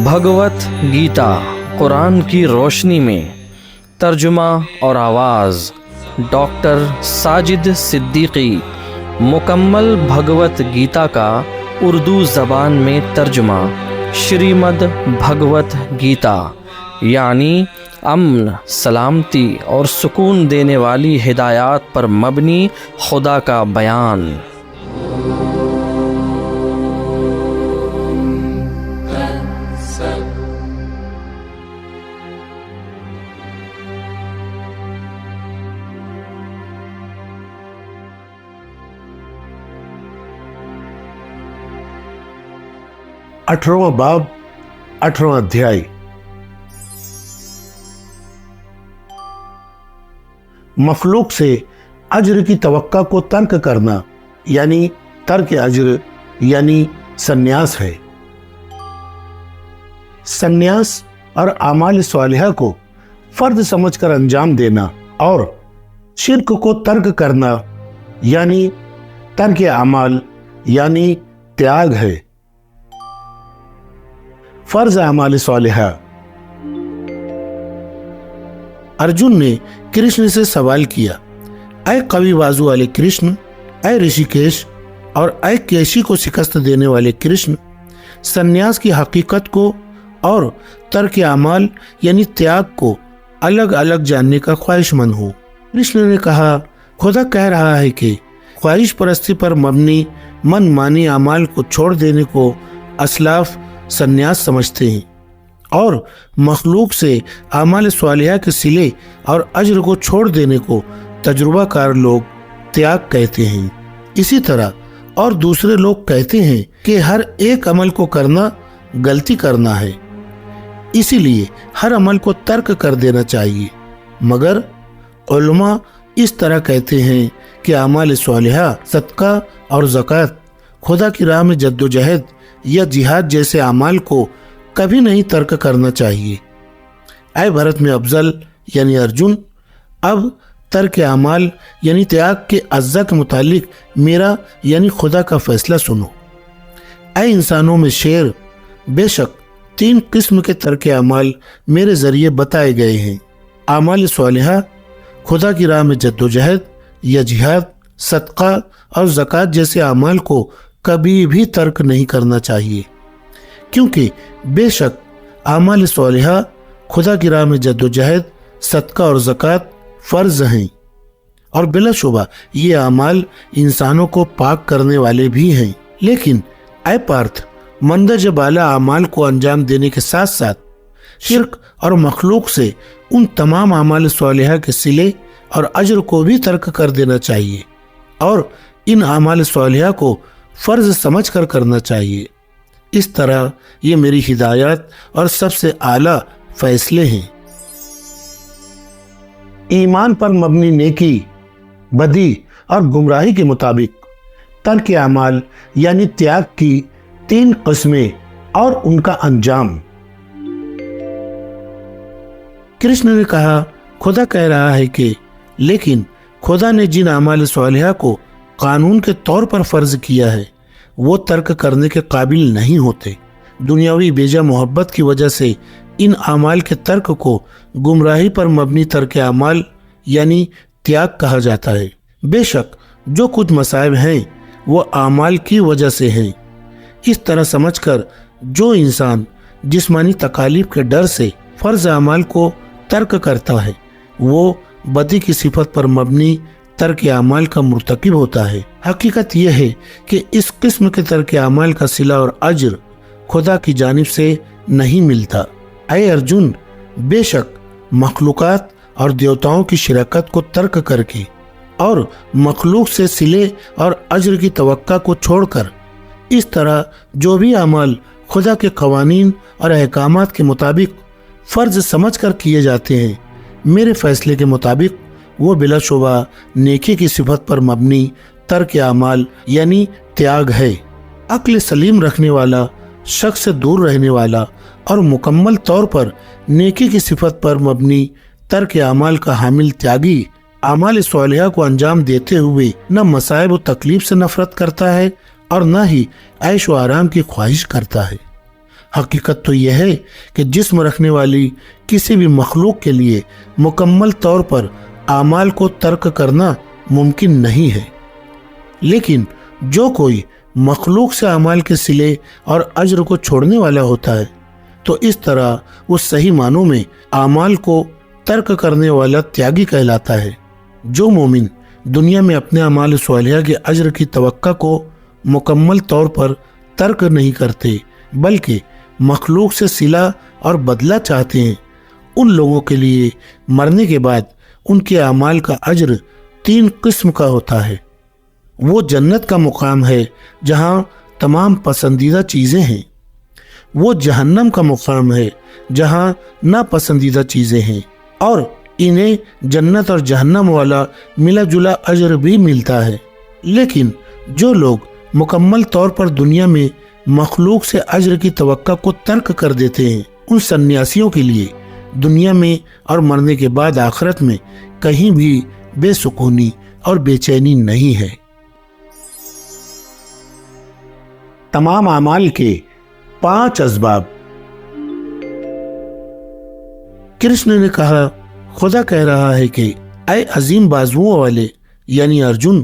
بھگوت گیتا قرآن کی روشنی میں ترجمہ اور آواز ڈاکٹر ساجد صدیقی۔ مکمل بھگوت گیتا کا اردو زبان میں ترجمہ شریمد بھگوت گیتا، یعنی امن، سلامتی اور سکون دینے والی ہدایات پر مبنی خدا کا بیان۔ 18واں باب 18واں ادھیائے۔ مخلوق سے اجر کی توقع کو ترک کرنا یعنی ترک اجر یعنی سنیاس ہے۔ سنیاس اور اعمال صالحہ کو فرض سمجھ کر انجام دینا اور شرک کو ترک کرنا یعنی ترک اعمال یعنی تیاگ ہے۔ فرض اعمال صالحہ۔ ارجن نے کرشن سے سوال کیا، اے قوی بازو والے کرشن، اے رشی کیش اور اے کیشی کو شکست دینے والے کرشن، سنیاس کی حقیقت کو اور ترک اعمال یعنی تیاگ کو الگ الگ جاننے کا خواہش مند ہو۔ کرشن نے کہا، خدا کہہ رہا ہے کہ خواہش پرستی پر مبنی من مانی اعمال کو چھوڑ دینے کو اسلاف سنیاس سمجھتے ہیں اور مخلوق سے اعمال صالحہ کے صلے اور اجر کو چھوڑ دینے کو تجربہ کار لوگ تیاگ کہتے ہیں۔ اسی طرح اور دوسرے لوگ کہتے ہیں کہ ہر ایک عمل کو کرنا غلطی کرنا ہے، اسی لیے ہر عمل کو ترک کر دینا چاہیے، مگر علماء اس طرح کہتے ہیں کہ اعمال صالحہ، صدقہ اور زکوٰۃ، خدا کی راہ میں جد و جہد یا جہاد جیسے اعمال کو کبھی نہیں ترک کرنا چاہیے۔ اے بھرت میں افضل یعنی ارجن، اب ترک اعمال یعنی تیاگ کے اجزاء کے متعلق میرا یعنی خدا کا فیصلہ سنو۔ اے انسانوں میں شیر، بے شک 3 قسم کے ترک اعمال میرے ذریعے بتائے گئے ہیں۔ اعمال صالحہ، خدا کی راہ میں جد و جہد یا جہاد، صدقہ اور زکوٰۃ جیسے اعمال کو کبھی بھی ترک نہیں کرنا چاہیے، کیونکہ بے شک اعمال صالحہ، خدا کی راہ میں جد و جہد، صدقہ اور زکوٰۃ فرض ہیں، اور بلا شبہ یہ اعمال انسانوں کو پاک کرنے والے بھی ہیں۔ لیکن اے پارتھ، مندرجہ بالا اعمال کو انجام دینے کے ساتھ ساتھ شرک اور مخلوق سے ان تمام اعمال صالحہ کے صلے اور اجر کو بھی ترک کر دینا چاہیے اور ان اعمال صالحہ کو فرض سمجھ کر کرنا چاہیے۔ اس طرح یہ میری ہدایت اور سب سے اعلیٰ فیصلے ہیں۔ ایمان پر مبنی نیکی، بدی اور گمراہی کے مطابق ترک اعمال یعنی تیاگ کی 3 قسمیں اور ان کا انجام۔ کرشن نے کہا، خدا کہہ رہا ہے کہ لیکن خدا نے جن اعمال صالحہ کو قانون کے طور پر فرض کیا ہے وہ ترک کرنے کے قابل نہیں ہوتے۔ دنیاوی بیجا محبت کی وجہ سے ان اعمال کے ترک کو گمراہی پر مبنی ترک اعمال یعنی تیاگ کہا جاتا ہے۔ بے شک جو کچھ مصائب ہیں وہ اعمال کی وجہ سے ہیں۔ اس طرح سمجھ کر جو انسان جسمانی تکالیف کے ڈر سے فرض اعمال کو ترک کرتا ہے وہ بدی کی صفت پر مبنی ترک اعمال کا مرتکب ہوتا ہے۔ حقیقت یہ ہے کہ اس قسم کے ترک اعمال کا صلہ اور اجر خدا کی جانب سے نہیں ملتا۔ اے ارجن، بے شک مخلوقات اور دیوتاؤں کی شراکت کو ترک کر کے اور مخلوق سے صلے اور اجر کی توقع کو چھوڑ کر اس طرح جو بھی اعمال خدا کے قوانین اور احکامات کے مطابق فرض سمجھ کر کیے جاتے ہیں، میرے فیصلے کے مطابق وہ بلا شبہ نیکی کی صفت پر مبنی ترک اعمال یعنی تیاگ ہے۔ عقل سلیم رکھنے والا، شک سے دور رہنے والا اور مکمل طور پر نیکی کی صفت پر مبنی ترک اعمال کا حامل تیاگی اعمال صالحہ کو انجام دیتے ہوئے نہ مصائب و تکلیف سے نفرت کرتا ہے اور نہ ہی عیش و آرام کی خواہش کرتا ہے۔ حقیقت تو یہ ہے کہ جسم رکھنے والی کسی بھی مخلوق کے لیے مکمل طور پر اعمال کو ترک کرنا ممکن نہیں ہے، لیکن جو کوئی مخلوق سے اعمال کے صلے اور اجر کو چھوڑنے والا ہوتا ہے تو اس طرح وہ صحیح معنوں میں اعمال کو ترک کرنے والا تیاگی کہلاتا ہے۔ جو مومن دنیا میں اپنے اعمال صالحہ کے اجر کی توقع کو مکمل طور پر ترک نہیں کرتے بلکہ مخلوق سے صلہ اور بدلہ چاہتے ہیں، ان لوگوں کے لیے مرنے کے بعد ان کے اعمال کا اجر 3 قسم کا ہوتا ہے۔ وہ جنت کا مقام ہے جہاں تمام پسندیدہ چیزیں ہیں، وہ جہنم کا مقام ہے جہاں ناپسندیدہ چیزیں ہیں، اور انہیں جنت اور جہنم والا ملا جلا اجر بھی ملتا ہے۔ لیکن جو لوگ مکمل طور پر دنیا میں مخلوق سے اجر کی توقع کو ترک کر دیتے ہیں، ان سنیاسیوں کے لیے دنیا میں اور مرنے کے بعد آخرت میں کہیں بھی بے سکونی اور بے چینی نہیں ہے۔ تمام اعمال کے 5 اسباب۔ کرشن نے کہا، خدا کہہ رہا ہے کہ اے عظیم بازوؤں والے یعنی ارجن،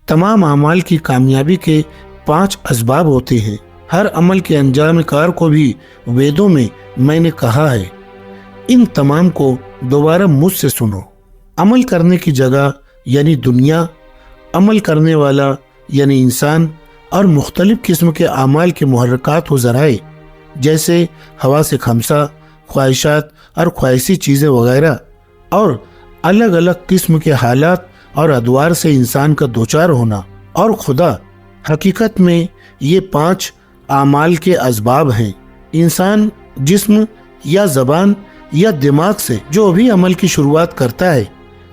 تمام اعمال کی کامیابی کے 5 اسباب ہوتے ہیں۔ ہر عمل کے انجام کار کو بھی ویدوں میں نے کہا ہے، ان تمام کو دوبارہ مجھ سے سنو۔ عمل کرنے کی جگہ یعنی دنیا، عمل کرنے والا یعنی انسان، اور مختلف قسم کے اعمال کے محرکات و ذرائع جیسے حواس خمسہ، خواہشات اور خواہشی چیزیں وغیرہ، اور الگ الگ قسم کے حالات اور ادوار سے انسان کا دوچار ہونا، اور خدا حقیقت میں یہ 5 اعمال کے اسباب ہیں۔ انسان جسم یا زبان یا دماغ سے جو بھی عمل کی شروعات کرتا ہے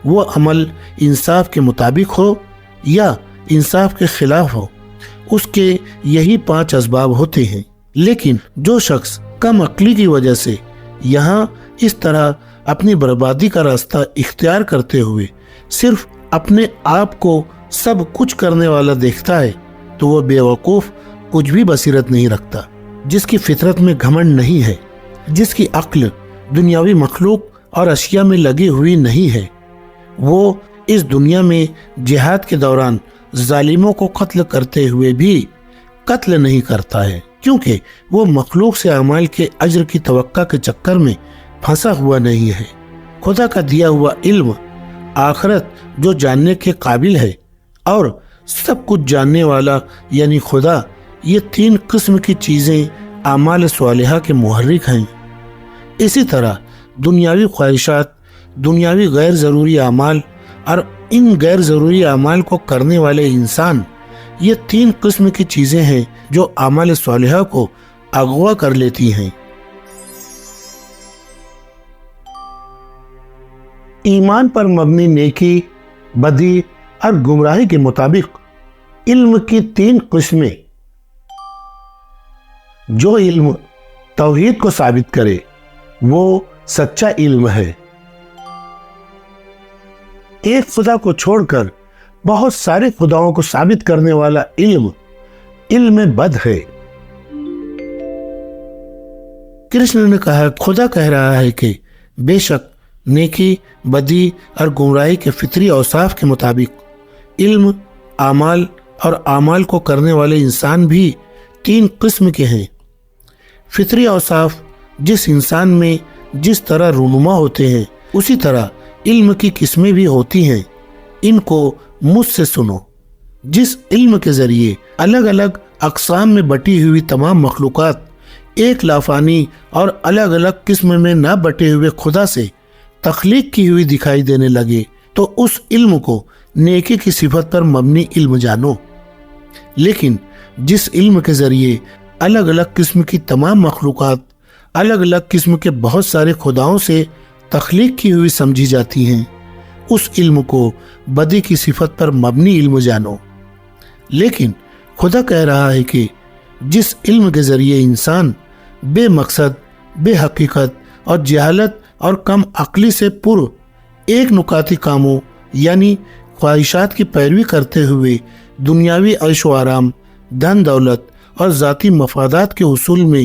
وہ عمل انصاف کے مطابق ہو یا انصاف کے خلاف ہو، اس کے یہی 5 اسباب ہوتے ہیں۔ لیکن جو شخص کم عقلی کی وجہ سے یہاں اس طرح اپنی بربادی کا راستہ اختیار کرتے ہوئے صرف اپنے آپ کو سب کچھ کرنے والا دیکھتا ہے تو وہ بے وقوف کچھ بھی بصیرت نہیں رکھتا۔ جس کی فطرت میں گھمنڈ نہیں ہے، جس کی عقل دنیاوی مخلوق اور اشیاء میں لگی ہوئی نہیں ہے، وہ اس دنیا میں جہاد کے دوران ظالموں کو قتل کرتے ہوئے بھی قتل نہیں کرتا ہے، کیونکہ وہ مخلوق سے اعمال کے اجر کی توقع کے چکر میں پھنسا ہوا نہیں ہے۔ خدا کا دیا ہوا علم آخرت جو جاننے کے قابل ہے اور سب کچھ جاننے والا یعنی خدا، یہ 3 قسم کی چیزیں اعمال صالحہ کے محرک ہیں۔ اسی طرح دنیاوی خواہشات، دنیاوی غیر ضروری اعمال اور ان غیر ضروری اعمال کو کرنے والے انسان، یہ 3 قسم کی چیزیں ہیں جو اعمال صالحہ کو اغوا کر لیتی ہیں۔ ایمان پر مبنی نیکی، بدی اور گمراہی کے مطابق علم کی 3 قسمیں۔ جو علم توحید کو ثابت کرے وہ سچا علم ہے۔ ایک خدا کو چھوڑ کر بہت سارے خداؤں کو ثابت کرنے والا علم بد ہے۔ کرشن نے کہا، خدا کہہ رہا ہے کہ بے شک نیکی، بدی اور گمراہی کے فطری اوصاف کے مطابق علم، اعمال اور اعمال کو کرنے والے انسان بھی 3 قسم کے ہیں۔ فطری اوصاف جس انسان میں جس طرح رونما ہوتے ہیں اسی طرح علم کی قسمیں بھی ہوتی ہیں۔ ان کو مجھ سے سنو۔ جس علم کے ذریعے الگ الگ اقسام میں بٹی ہوئی تمام مخلوقات ایک لافانی اور الگ الگ قسم میں نہ بٹے ہوئے خدا سے تخلیق کی ہوئی دکھائی دینے لگے تو اس علم کو نیکی کی صفت پر مبنی علم جانو۔ لیکن جس علم کے ذریعے الگ الگ قسم کی تمام مخلوقات الگ الگ قسم کے بہت سارے خداؤں سے تخلیق کی ہوئی سمجھی جاتی ہیں، اس علم کو بدی کی صفت پر مبنی علم جانو۔ لیکن خدا کہہ رہا ہے کہ جس علم کے ذریعے انسان بے مقصد، بے حقیقت اور جہالت اور کم عقلی سے پر ایک نکاتی کاموں یعنی خواہشات کی پیروی کرتے ہوئے دنیاوی عیش و آرام، دھن دولت اور ذاتی مفادات کے حصول میں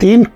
3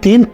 3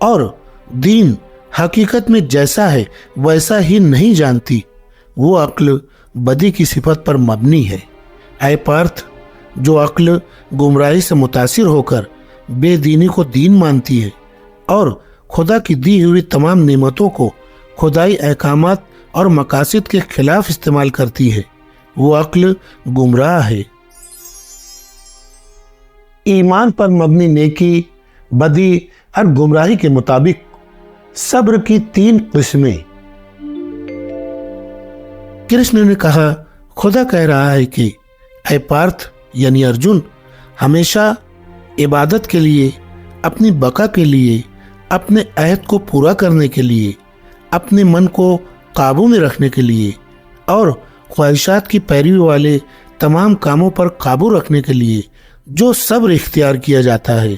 اور دین حقیقت میں جیسا ہے ویسا ہی نہیں جانتی، وہ عقل بدی کی صفت پر مبنی ہے۔ اے پارتھ، جو عقل گمراہی سے متاثر ہو کر بے دینی کو دین مانتی ہے اور خدا کی دی ہوئی تمام نعمتوں کو خدائی احکامات اور مقاصد کے خلاف استعمال کرتی ہے، وہ عقل گمراہ ہے۔ ایمان پر مبنی نیکی، بدی اور گمراہی کے مطابق صبر کی 3 قسمیں۔ کرشن نے کہا، خدا کہہ رہا ہے کہ اے پارتھ یعنی ارجن، ہمیشہ عبادت کے لیے، اپنی بقا کے لیے، اپنے عہد کو پورا کرنے کے لیے، اپنے من کو قابو میں رکھنے کے لیے اور خواہشات کی پیروی والے تمام کاموں پر قابو رکھنے کے لیے جو صبر اختیار کیا جاتا ہے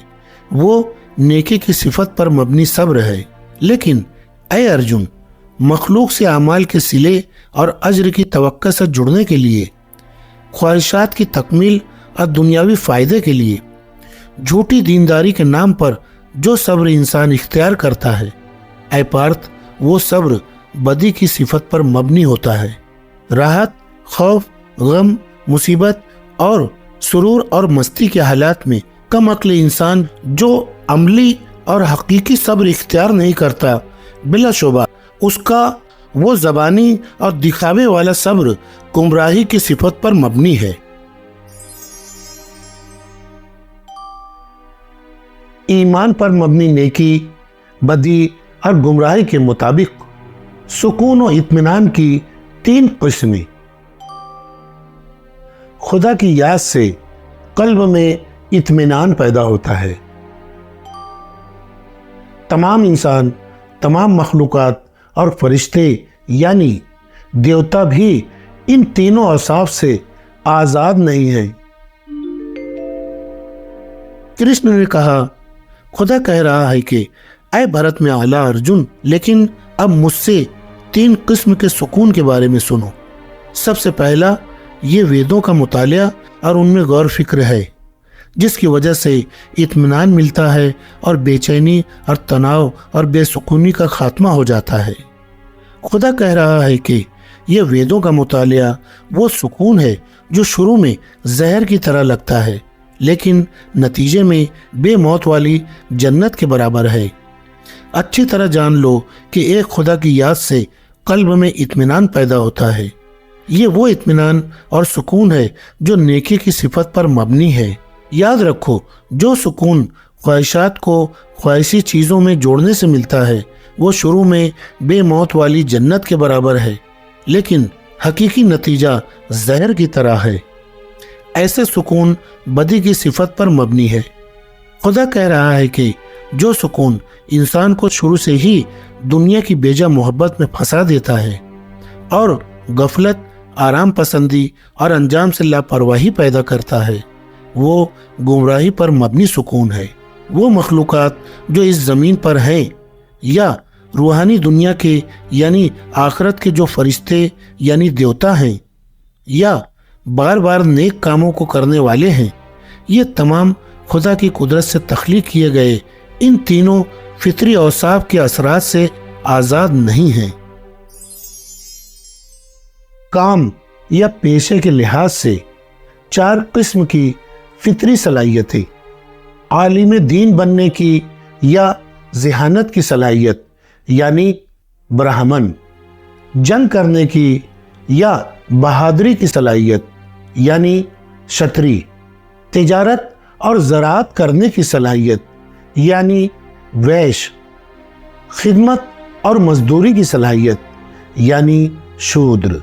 وہ نیکی کی صفت پر مبنی صبر ہے۔ لیکن اے ارجن، مخلوق سے اعمال کے صلے اور اجر کی توقع سے جڑنے کے لیے، خواہشات کی تکمیل اور دنیاوی فائدے کے لیے جھوٹی دینداری کے نام پر جو صبر انسان اختیار کرتا ہے، اے پارتھ، وہ صبر بدی کی صفت پر مبنی ہوتا ہے۔ راحت، خوف، غم، مصیبت اور سرور اور مستی کے حالات میں کم عقل انسان جو عملی اور حقیقی صبر اختیار نہیں کرتا، بلا شبہ اس کا وہ زبانی اور دکھاوے والا صبر گمراہی کی صفت پر مبنی ہے۔ ایمان پر مبنی نیکی، بدی اور گمراہی کے مطابق سکون و اطمینان کی 3 قسمیں۔ خدا کی یاد سے قلب میں اطمینان پیدا ہوتا ہے۔ تمام انسان، تمام مخلوقات اور فرشتے یعنی دیوتا بھی ان تینوں اوصاف سے آزاد نہیں ہیں۔ کرشن نے کہا، خدا کہہ رہا ہے کہ اے بھرت میں اعلیٰ ارجن، لیکن اب مجھ سے 3 قسم کے سکون کے بارے میں سنو۔ سب سے پہلا یہ ویدوں کا مطالعہ اور ان میں غور فکر ہے، جس کی وجہ سے اطمینان ملتا ہے اور بے چینی اور تناؤ اور بے سکونی کا خاتمہ ہو جاتا ہے۔ خدا کہہ رہا ہے کہ یہ ویدوں کا مطالعہ وہ سکون ہے جو شروع میں زہر کی طرح لگتا ہے لیکن نتیجے میں بے موت والی جنت کے برابر ہے۔ اچھی طرح جان لو کہ ایک خدا کی یاد سے قلب میں اطمینان پیدا ہوتا ہے۔ یہ وہ اطمینان اور سکون ہے جو نیکی کی صفت پر مبنی ہے۔ یاد رکھو، جو سکون خواہشات کو خواہشی چیزوں میں جوڑنے سے ملتا ہے وہ شروع میں بے موت والی جنت کے برابر ہے لیکن حقیقی نتیجہ زہر کی طرح ہے۔ ایسے سکون بدی کی صفت پر مبنی ہے۔ خدا کہہ رہا ہے کہ جو سکون انسان کو شروع سے ہی دنیا کی بیجا محبت میں پھنسا دیتا ہے اور غفلت، آرام پسندی اور انجام سے لاپرواہی پیدا کرتا ہے، وہ گمراہی پر مبنی سکون ہے۔ وہ مخلوقات جو اس زمین پر ہیں یا روحانی دنیا کے یعنی آخرت کے جو فرشتے یعنی دیوتا ہیں یا بار بار نیک کاموں کو کرنے والے ہیں، یہ تمام خدا کی قدرت سے تخلیق کیے گئے ان تینوں فطری اوصاف کے اثرات سے آزاد نہیں ہیں۔ کام یا پیشے کے لحاظ سے 4 قسم کی فطری صلاحیتیں: عالم دین بننے کی یا ذہانت کی صلاحیت یعنی برہمن، جنگ کرنے کی یا بہادری کی صلاحیت یعنی شتری، تجارت اور زراعت کرنے کی صلاحیت یعنی ویش، خدمت اور مزدوری کی صلاحیت یعنی شودر۔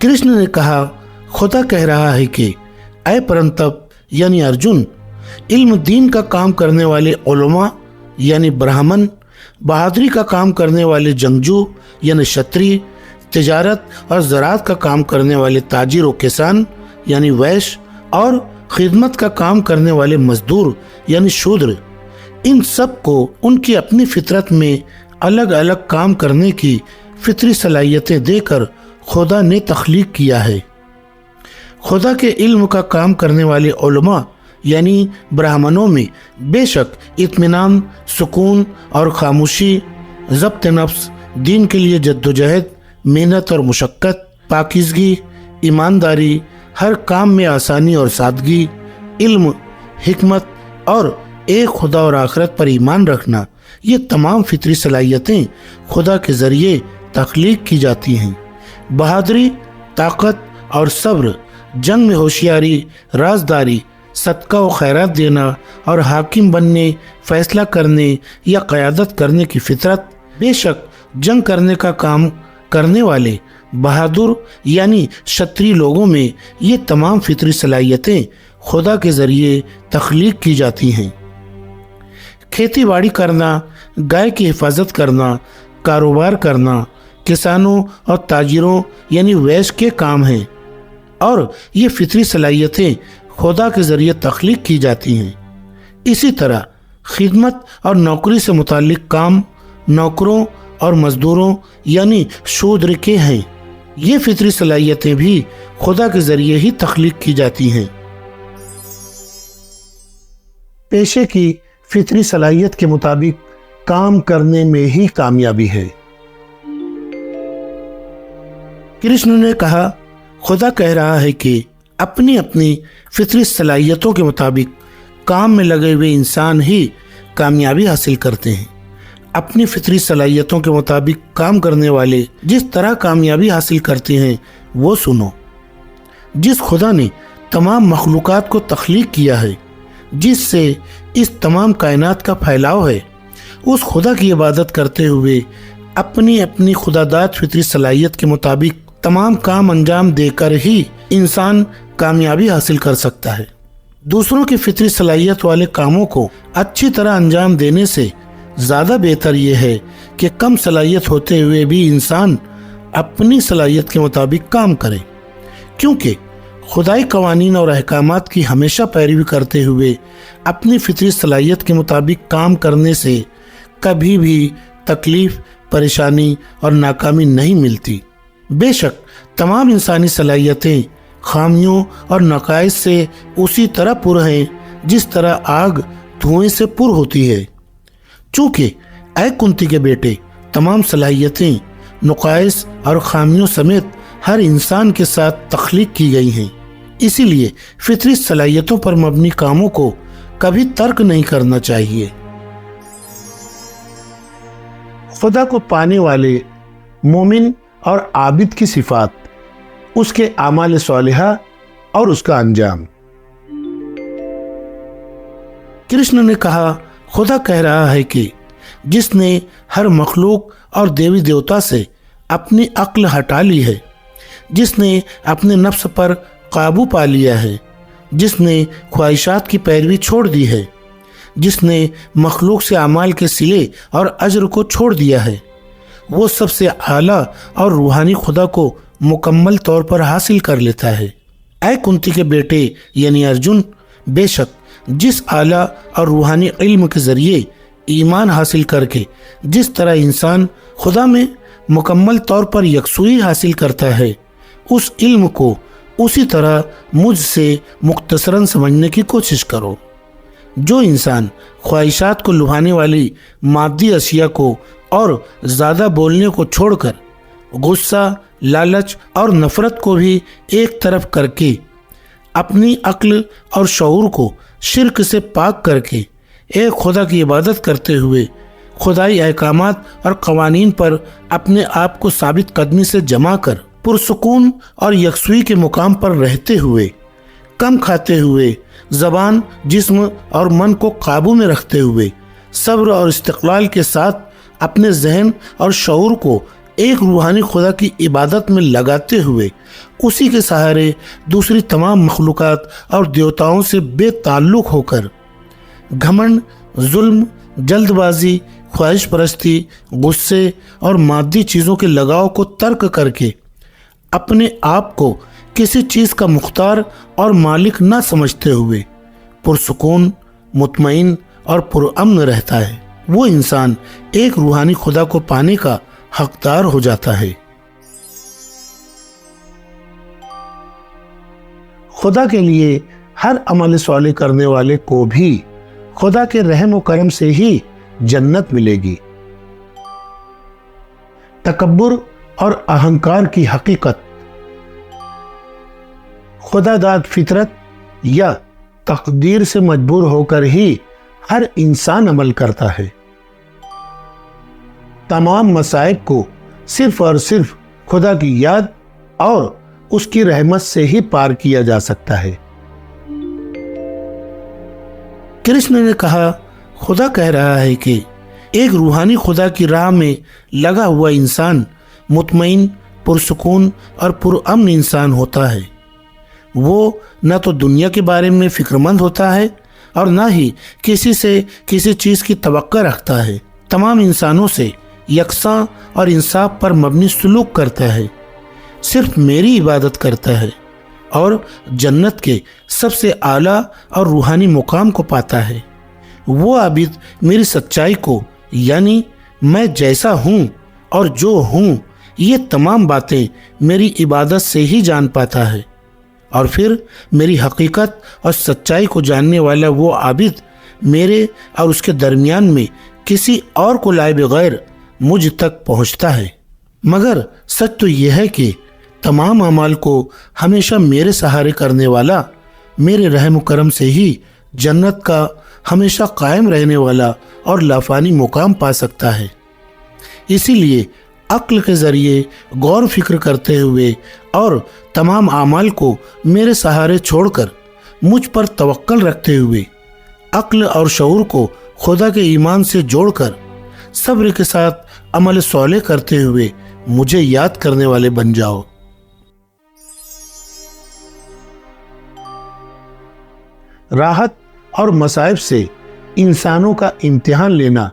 کرشن نے کہا، خدا کہہ رہا ہے کہ اے پرنتپ یعنی ارجن، علم دین کا کام کرنے والے علماء یعنی برہمن، بہادری کا کام کرنے والے جنگجو یعنی شتری، تجارت اور زراعت کا کام کرنے والے تاجر و کسان یعنی ویش اور خدمت کا کام کرنے والے مزدور یعنی شودر، ان سب کو ان کی اپنی فطرت میں الگ الگ کام کرنے کی فطری صلاحیتیں دے کر خدا نے تخلیق کیا ہے۔ خدا کے علم کا کام کرنے والے علماء یعنی برہمنوں میں بے شک اطمینان، سکون اور خاموشی، ضبط نفس، دین کے لیے جدوجہد، محنت اور مشقت، پاکیزگی، ایمانداری، ہر کام میں آسانی اور سادگی، علم، حکمت اور ایک خدا اور آخرت پر ایمان رکھنا، یہ تمام فطری صلاحیتیں خدا کے ذریعے تخلیق کی جاتی ہیں۔ بہادری، طاقت اور صبر، جنگ میں ہوشیاری، رازداری، صدقہ و خیرات دینا اور حاکم بننے، فیصلہ کرنے یا قیادت کرنے کی فطرت، بے شک جنگ کرنے کا کام کرنے والے بہادر یعنی شتری لوگوں میں یہ تمام فطری صلاحیتیں خدا کے ذریعے تخلیق کی جاتی ہیں۔ کھیتی باڑی کرنا، گائے کی حفاظت کرنا، کاروبار کرنا، کسانوں اور تاجروں یعنی ویش کے کام ہیں، اور یہ فطری صلاحیتیں خدا کے ذریعے تخلیق کی جاتی ہیں۔ اسی طرح خدمت اور نوکری سے متعلق کام نوکروں اور مزدوروں یعنی شودر کے ہیں، یہ فطری صلاحیتیں بھی خدا کے ذریعے ہی تخلیق کی جاتی ہیں۔ پیشے کی فطری صلاحیت کے مطابق کام کرنے میں ہی کامیابی ہے۔ کرشن نے کہا، خدا کہہ رہا ہے کہ اپنی اپنی فطری صلاحیتوں کے مطابق کام میں لگے ہوئے انسان ہی کامیابی حاصل کرتے ہیں۔ اپنی فطری صلاحیتوں کے مطابق کام کرنے والے جس طرح کامیابی حاصل کرتے ہیں وہ سنو۔ جس خدا نے تمام مخلوقات کو تخلیق کیا ہے، جس سے اس تمام کائنات کا پھیلاؤ ہے، اس خدا کی عبادت کرتے ہوئے اپنی اپنی خداداد فطری صلاحیت کے مطابق تمام کام انجام دے کر ہی انسان کامیابی حاصل کر سکتا ہے۔ دوسروں کی فطری صلاحیت والے کاموں کو اچھی طرح انجام دینے سے زیادہ بہتر یہ ہے کہ کم صلاحیت ہوتے ہوئے بھی انسان اپنی صلاحیت کے مطابق کام کرے، کیونکہ خدائی قوانین اور احکامات کی ہمیشہ پیروی کرتے ہوئے اپنی فطری صلاحیت کے مطابق کام کرنے سے کبھی بھی تکلیف، پریشانی اور ناکامی نہیں ملتی۔ بے شک تمام انسانی صلاحیتیں خامیوں اور نقائص سے اسی طرح پر ہیں جس طرح آگ دھوئیں سے پر ہوتی ہے۔ چونکہ اے کنتی کے بیٹے، تمام صلاحیتیں نقائص اور خامیوں سمیت ہر انسان کے ساتھ تخلیق کی گئی ہیں، اسی لیے فطری صلاحیتوں پر مبنی کاموں کو کبھی ترک نہیں کرنا چاہیے۔ خدا کو پانے والے مومن اور عابد کی صفات، اس کے اعمال صالحہ اور اس کا انجام۔ کرشن نے کہا، خدا کہہ رہا ہے کہ جس نے ہر مخلوق اور دیوی دیوتا سے اپنی عقل ہٹا لی ہے، جس نے اپنے نفس پر قابو پا لیا ہے، جس نے خواہشات کی پیروی چھوڑ دی ہے، جس نے مخلوق سے اعمال کے صلے اور اجر کو چھوڑ دیا ہے، وہ سب سے اعلیٰ اور روحانی خدا کو مکمل طور پر حاصل کر لیتا ہے۔ اے کنتی کے بیٹے یعنی ارجن، بے شک جس اعلیٰ اور روحانی علم کے ذریعے ایمان حاصل کر کے جس طرح انسان خدا میں مکمل طور پر یکسوئی حاصل کرتا ہے، اس علم کو اسی طرح مجھ سے مختصراً سمجھنے کی کوشش کرو۔ جو انسان خواہشات کو لبھانے والی مادی اشیاء کو اور زیادہ بولنے کو چھوڑ کر غصہ، لالچ اور نفرت کو بھی ایک طرف کر کے اپنی عقل اور شعور کو شرک سے پاک کر کے ایک خدا کی عبادت کرتے ہوئے خدائی احکامات اور قوانین پر اپنے آپ کو ثابت قدمی سے جما کر پرسکون اور یکسوئی کے مقام پر رہتے ہوئے، کم کھاتے ہوئے، زبان، جسم اور من کو قابو میں رکھتے ہوئے، صبر اور استقلال کے ساتھ اپنے ذہن اور شعور کو ایک روحانی خدا کی عبادت میں لگاتے ہوئے اسی کے سہارے دوسری تمام مخلوقات اور دیوتاؤں سے بے تعلق ہو کر گھمنڈ، ظلم، جلد بازی، خواہش پرستی، غصے اور مادی چیزوں کے لگاؤ کو ترک کر کے اپنے آپ کو کسی چیز کا مختار اور مالک نہ سمجھتے ہوئے پرسکون، مطمئن اور پرامن رہتا ہے، وہ انسان ایک روحانی خدا کو پانے کا حقدار ہو جاتا ہے۔ خدا کے لیے ہر عمل صالح کرنے والے کو بھی خدا کے رحم و کرم سے ہی جنت ملے گی۔ تکبر اور اہنکار کی حقیقت۔ خدا داد فطرت یا تقدیر سے مجبور ہو کر ہی ہر انسان عمل کرتا ہے۔ تمام مصائب کو صرف اور صرف خدا کی یاد اور اس کی رحمت سے ہی پار کیا جا سکتا ہے۔ کرشن نے کہا، خدا کہہ رہا ہے کہ ایک روحانی خدا کی راہ میں لگا ہوا انسان مطمئن، پرسکون اور پرامن انسان ہوتا ہے۔ وہ نہ تو دنیا کے بارے میں فکر مند ہوتا ہے اور نہ ہی کسی سے کسی چیز کی توقع رکھتا ہے۔ تمام انسانوں سے یکساں اور انصاف پر مبنی سلوک کرتا ہے، صرف میری عبادت کرتا ہے اور جنت کے سب سے اعلیٰ اور روحانی مقام کو پاتا ہے۔ وہ عابد میری سچائی کو، یعنی میں جیسا ہوں اور جو ہوں، یہ تمام باتیں میری عبادت سے ہی جان پاتا ہے، اور پھر میری حقیقت اور سچائی کو جاننے والا وہ عابد میرے اور اس کے درمیان میں کسی اور کو لائے بغیر مجھ تک پہنچتا ہے۔ مگر سچ تو یہ ہے کہ تمام اعمال کو ہمیشہ میرے سہارے کرنے والا میرے رحم و کرم سے ہی جنت کا ہمیشہ قائم رہنے والا اور لافانی مقام پا سکتا ہے۔ اسی لیے عقل کے ذریعے غور و فکر کرتے ہوئے اور تمام اعمال کو میرے سہارے چھوڑ کر مجھ پر توکل رکھتے ہوئے، عقل اور شعور کو خدا کے ایمان سے جوڑ کر صبر کے ساتھ عمل صالح کرتے ہوئے مجھے یاد کرنے والے بن جاؤ۔ راحت اور مصائب سے انسانوں کا امتحان لینا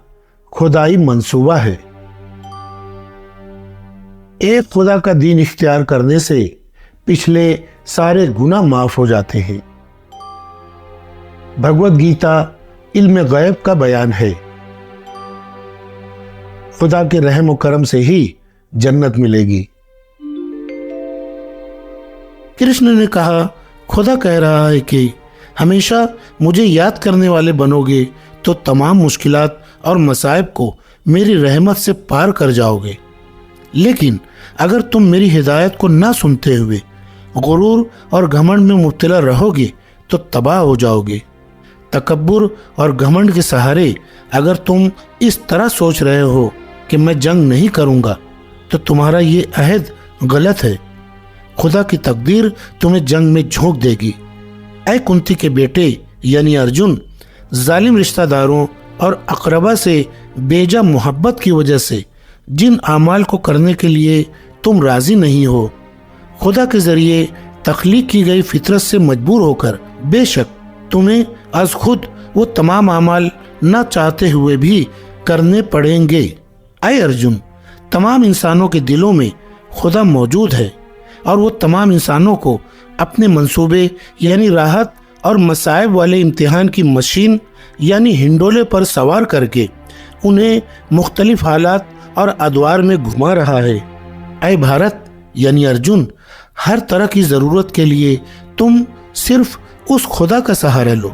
خدائی منصوبہ ہے۔ ایک خدا کا دین اختیار کرنے سے پچھلے سارے گناہ معاف ہو جاتے ہیں۔ بھگوت گیتا علم غیب کا بیان ہے۔ خدا کے رحم و کرم سے ہی جنت ملے گی۔ کرشن نے کہا، خدا کہہ رہا ہے کہ ہمیشہ مجھے یاد کرنے والے بنو گے تو تمام مشکلات اور مصائب کو میری رحمت سے پار کر جاؤ گے، لیکن اگر تم میری ہدایت کو نہ سنتے ہوئے غرور اور گھمنڈ میں مبتلا رہو گے تو تباہ ہو جاؤ گے۔ تکبر اور گھمنڈ کے سہارے اگر تم اس طرح سوچ رہے ہو کہ میں جنگ نہیں کروں گا تو تمہارا یہ عہد غلط ہے۔ خدا کی تقدیر تمہیں جنگ میں جھونک دے گی۔ اے کنتی کے بیٹے یعنی ارجن، ظالم رشتہ داروں اور اقربا سے بیجا محبت کی وجہ سے جن اعمال کو کرنے کے لیے تم راضی نہیں ہو، خدا کے ذریعے تخلیق کی گئی فطرت سے مجبور ہو کر بے شک تمہیں از خود وہ تمام اعمال نہ چاہتے ہوئے بھی کرنے پڑیں گے۔ اے ارجن، تمام انسانوں کے دلوں میں خدا موجود ہے اور وہ تمام انسانوں کو اپنے منصوبے یعنی راحت اور مصائب والے امتحان کی مشین یعنی ہنڈولے پر سوار کر کے انہیں مختلف حالات اور ادوار میں گھما رہا ہے۔ اے بھارت یعنی ارجن، ہر طرح کی ضرورت کے لیے تم صرف اس خدا کا سہارا لو،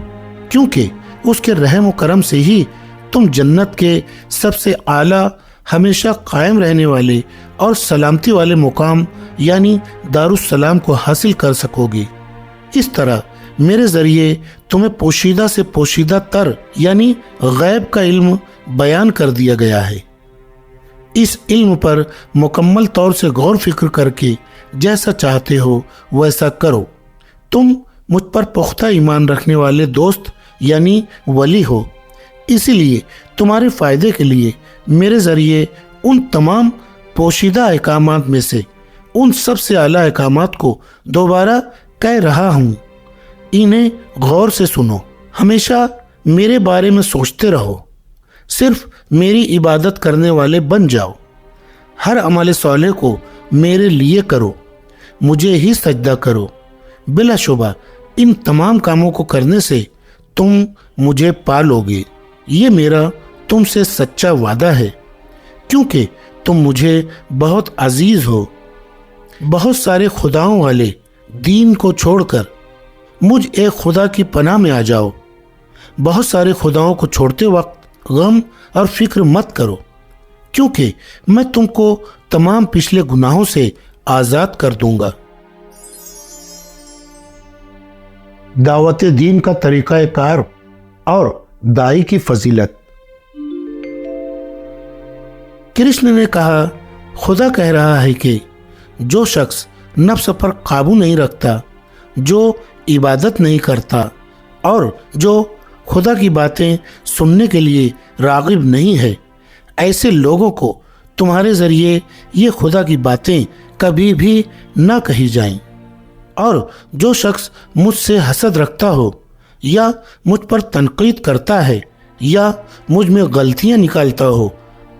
کیونکہ اس کے رحم و کرم سے ہی تم جنت کے سب سے اعلیٰ، ہمیشہ قائم رہنے والے اور سلامتی والے مقام یعنی دارالسلام کو حاصل کر سکو گے۔ اس طرح میرے ذریعے تمہیں پوشیدہ سے پوشیدہ تر یعنی غیب کا علم بیان کر دیا گیا ہے۔ اس علم پر مکمل طور سے غور فکر کر کے جیسا چاہتے ہو ویسا کرو۔ تم مجھ پر پختہ ایمان رکھنے والے دوست یعنی ولی ہو، اسی لیے تمہارے فائدے کے لیے میرے ذریعے ان تمام پوشیدہ احکامات میں سے ان سب سے اعلیٰ احکامات کو دوبارہ کہہ رہا ہوں۔ انہیں غور سے سنو، ہمیشہ میرے بارے میں سوچتے رہو، صرف میری عبادت کرنے والے بن جاؤ، ہر عمل صالح کو میرے لیے کرو، مجھے ہی سجدہ کرو۔ بلا شبہ ان تمام کاموں کو کرنے سے تم مجھے پالو گے، یہ میرا تم سے سچا وعدہ ہے، کیونکہ تم مجھے بہت عزیز ہو۔ بہت سارے خداؤں والے دین کو چھوڑ کر مجھ ایک خدا کی پناہ میں آ جاؤ۔ بہت سارے خداؤں کو چھوڑتے وقت غم اور فکر مت کرو، کیونکہ میں تم کو تمام پچھلے گناہوں سے آزاد کر دوں گا۔ دعوت دین کا طریقہ کار اور دائی کی فضیلت۔ کرشن نے کہا، خدا کہہ رہا ہے کہ جو شخص نفس پر قابو نہیں رکھتا، جو عبادت نہیں کرتا اور جو خدا کی باتیں سننے کے لیے راغب نہیں ہے، ایسے لوگوں کو تمہارے ذریعے یہ خدا کی باتیں کبھی بھی نہ کہی جائیں۔ اور جو شخص مجھ سے حسد رکھتا ہو یا مجھ پر تنقید کرتا ہے یا مجھ میں غلطیاں نکالتا ہو،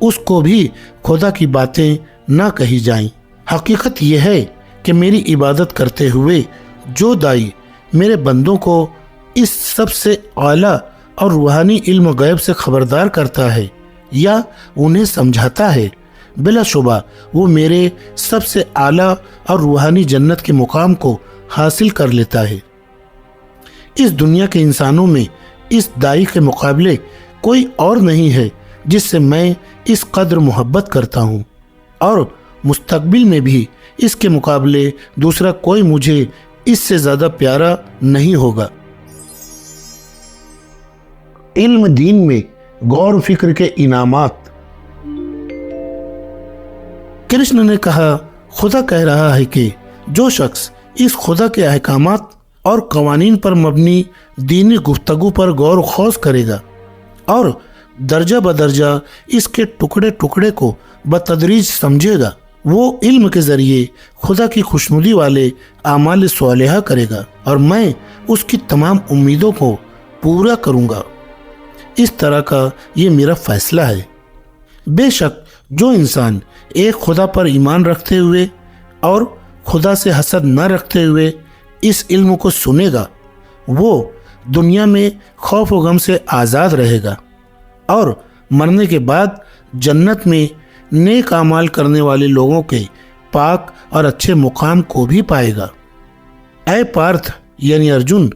اس کو بھی خدا کی باتیں نہ کہی جائیں۔ حقیقت یہ ہے کہ میری عبادت کرتے ہوئے جو دائی میرے بندوں کو اس سب سے اعلیٰ اور روحانی علم غیب سے خبردار کرتا ہے یا انہیں سمجھاتا ہے، بلا شبہ وہ میرے سب سے اعلیٰ اور روحانی جنت کے مقام کو حاصل کر لیتا ہے۔ اس دنیا کے انسانوں میں اس دائی کے مقابلے کوئی اور نہیں ہے جس سے میں اس قدر محبت کرتا ہوں، اور مستقبل میں بھی اس کے مقابلے دوسرا کوئی مجھے اس سے زیادہ پیارا نہیں ہوگا۔ علم دین میں غور و فکر کے انعامات۔ کرشن نے کہا، خدا کہہ رہا ہے کہ جو شخص اس خدا کے احکامات اور قوانین پر مبنی دینی گفتگو پر غور و خوض کرے گا اور درجہ بدرجہ اس کے ٹکڑے ٹکڑے کو بتدریج سمجھے گا، وہ علم کے ذریعے خدا کی خوشنودی والے اعمال صالحہ کرے گا اور میں اس کی تمام امیدوں کو پورا کروں گا۔ اس طرح کا یہ میرا فیصلہ ہے۔ بے شک جو انسان ایک خدا پر ایمان رکھتے ہوئے اور خدا سے حسد نہ رکھتے ہوئے اس علم کو سنے گا، وہ دنیا میں خوف و غم سے آزاد رہے گا اور مرنے کے بعد جنت میں نیک اعمال کرنے والے لوگوں کے پاک اور اچھے مقام کو بھی پائے گا۔ اے پارتھ یعنی ارجن،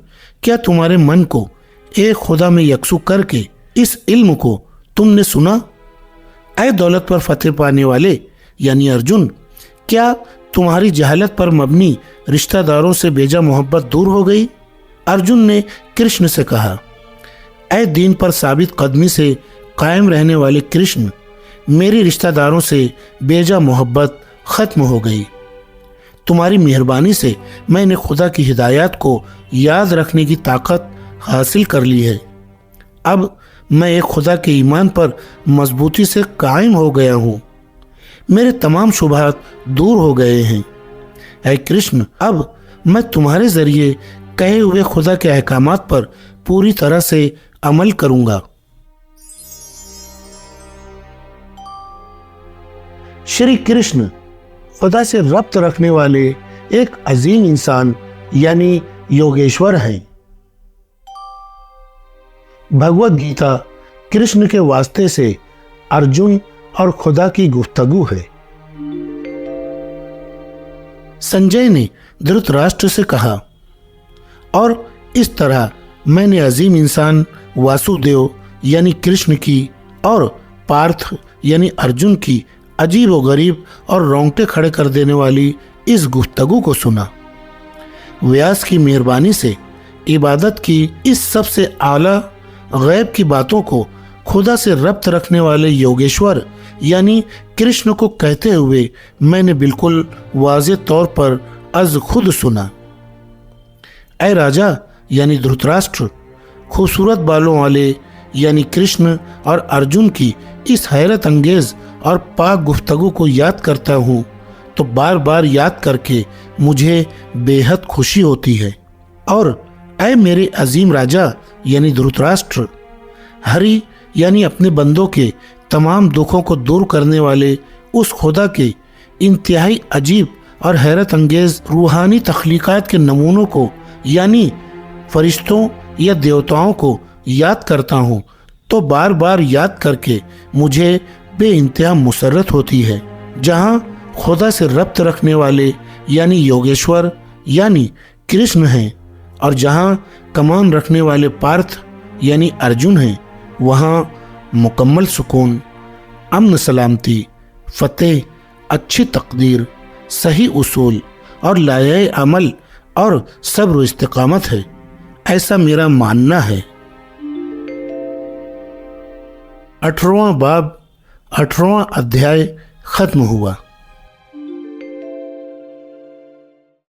کیا تمہارے من کو ایک خدا میں یکسو کر کے اس علم کو تم نے سنا؟ اے دولت پر فتح پانے والے یعنی ارجن، کیا تمہاری جہالت پر مبنی رشتہ داروں سے بیجا محبت دور ہو گئی؟ ارجن نے کرشن سے کہا، اے دین پر ثابت قدمی سے قائم رہنے والے کرشن، میری رشتہ داروں سے بیجا محبت ختم ہو گئی۔ تمہاری مہربانی سے میں نے خدا کی ہدایات کو یاد رکھنے کی طاقت حاصل کر لی ہے۔ اب میں ایک خدا کے ایمان پر مضبوطی سے قائم ہو گیا ہوں، میرے تمام شبہات دور ہو گئے ہیں۔ اے کرشن، اب میں تمہارے ذریعے کہے ہوئے خدا کے احکامات پر پوری طرح سے عمل کروں گا۔ شری کرشن خدا سے ربط رکھنے والے ایک عظیم انسان یعنی یوگیشور ہیں۔ بھگوت گیتا کرشن کے واسطے سے ارجن اور خدا کی گفتگو ہے۔ سنجے نے دھرت راشٹر سے کہا، اور اس طرح میں نے عظیم انسان واسودیو یعنی کرشن کی اور پارتھ یعنی ارجن کی عجیب و غریب اور رونگٹے کھڑے کر دینے والی اس گفتگو کو سنا۔ ویاس کی مہربانی سے عبادت کی اس سب سے اعلیٰ غیب کی باتوں کو خدا سے ربط رکھنے والے یوگیشور یعنی کرشن کو کہتے ہوئے میں نے بالکل واضح طور پر از خود سنا۔ اے راجا یعنی دھرت راشٹر، خوبصورت بالوں والے یعنی کرشن اور ارجن کی اس حیرت انگیز اور پاک گفتگو کو یاد کرتا ہوں تو بار بار یاد کر کے مجھے بے حد خوشی ہوتی ہے۔ اور اے میرے عظیم راجا یعنی دھرت راشٹر، ہری یعنی اپنے بندوں کے تمام دکھوں کو دور کرنے والے اس خدا کے انتہائی عجیب اور حیرت انگیز روحانی تخلیقات کے نمونوں کو یعنی فرشتوں یا دیوتاؤں کو یاد کرتا ہوں تو بار بار یاد کر کے مجھے بے انتہا مسرت ہوتی ہے۔ جہاں خدا سے ربط رکھنے والے یعنی یوگیشور یعنی کرشن ہیں اور جہاں کمان رکھنے والے پارتھ یعنی ارجن ہیں وہاں مکمل سکون، امن سلامتی، فتح، اچھی تقدیر، صحیح اصول اور لائحہ عمل اور صبر و استقامت ہے، ایسا میرا ماننا ہے۔ 18واں باب 18واں ادھیائے ختم ہوا۔